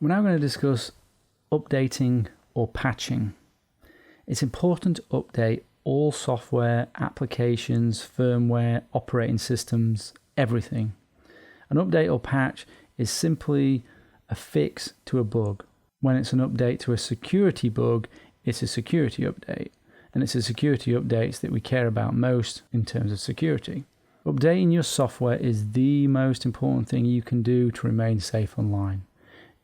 We're now going to discuss updating or patching. It's important to update all software, applications, firmware, operating systems, everything. An update or patch is simply a fix to a bug. When it's an update to a security bug, it's a security update. And it's the security updates that we care about most in terms of security. Updating your software is the most important thing you can do to remain safe online.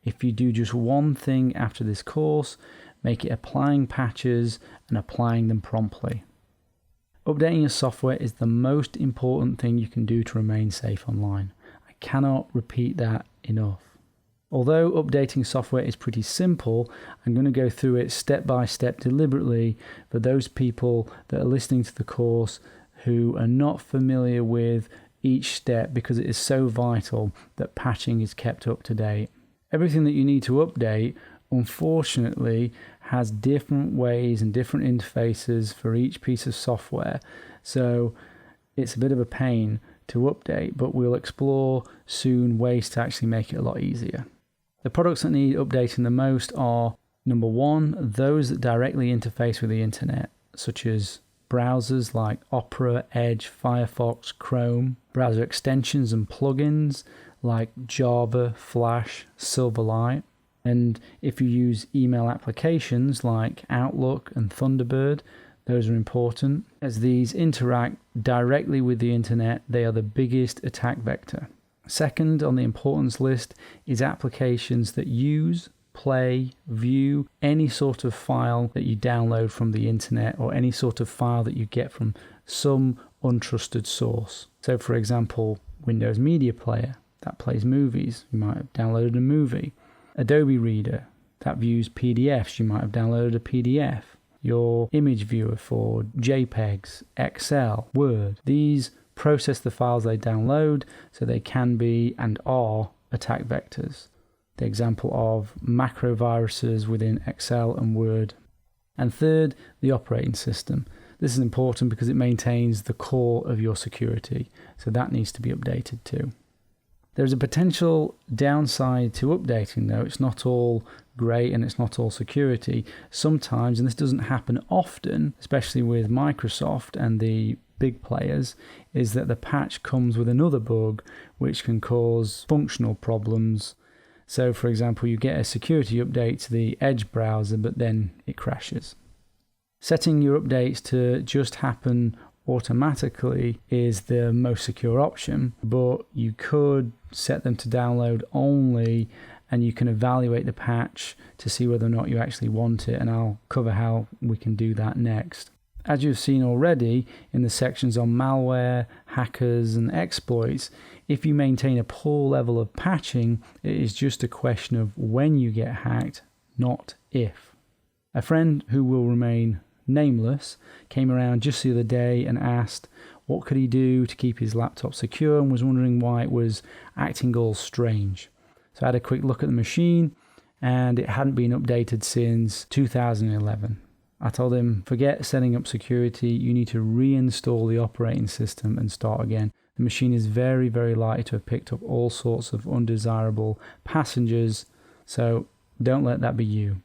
If you do just one thing after this course, make it applying patches and applying them promptly. Updating your software is the most important thing you can do to remain safe online. I cannot repeat that enough. Although updating software is pretty simple, I'm going to go through it step by step deliberately for those people that are listening to the course who are not familiar with each step, because it is so vital that patching is kept up to date. Everything that you need to update, unfortunately, has different ways and different interfaces for each piece of software. So it's a bit of a pain to update, but we'll explore soon ways to actually make it a lot easier. The products that need updating the most are, number one, those that directly interface with the internet, such as browsers like Opera, Edge, Firefox, Chrome, browser extensions and plugins like Java, Flash, Silverlight. And if you use email applications like Outlook and Thunderbird, those are important. As these interact directly with the internet, they are the biggest attack vector. Second on the importance list is applications that use, play, view any sort of file that you download from the internet or any sort of file that you get from some untrusted source. So for example, Windows Media Player, that plays movies. You might have downloaded a movie. Adobe Reader, that views PDFs. You might have downloaded a PDF. Your image viewer for JPEGs, Excel, Word. These process the files they download, so they can be and are attack vectors. The example of macro viruses within Excel and Word. And third, the operating system. This is important because it maintains the core of your security, so that needs to be updated too. There's a potential downside to updating though. It's not all great and it's not all security. Sometimes, and this doesn't happen often, especially with Microsoft and the big players, is that the patch comes with another bug which can cause functional problems. So for example, you get a security update to the Edge browser, but then it crashes. Setting your updates to just happen automatically is the most secure option, but you could set them to download only, and you can evaluate the patch to see whether or not you actually want it, and I'll cover how we can do that next. As you've seen already in the sections on malware, hackers and exploits, if you maintain a poor level of patching, it is just a question of when you get hacked, not if. A friend who will remain nameless came around just the other day and asked what could he do to keep his laptop secure, and was wondering why it was acting all strange. So I had a quick look at the machine, and it hadn't been updated since 2011. I told him, forget setting up security, you need to reinstall the operating system and start again. The machine is very, very likely to have picked up all sorts of undesirable passengers, so don't let that be you.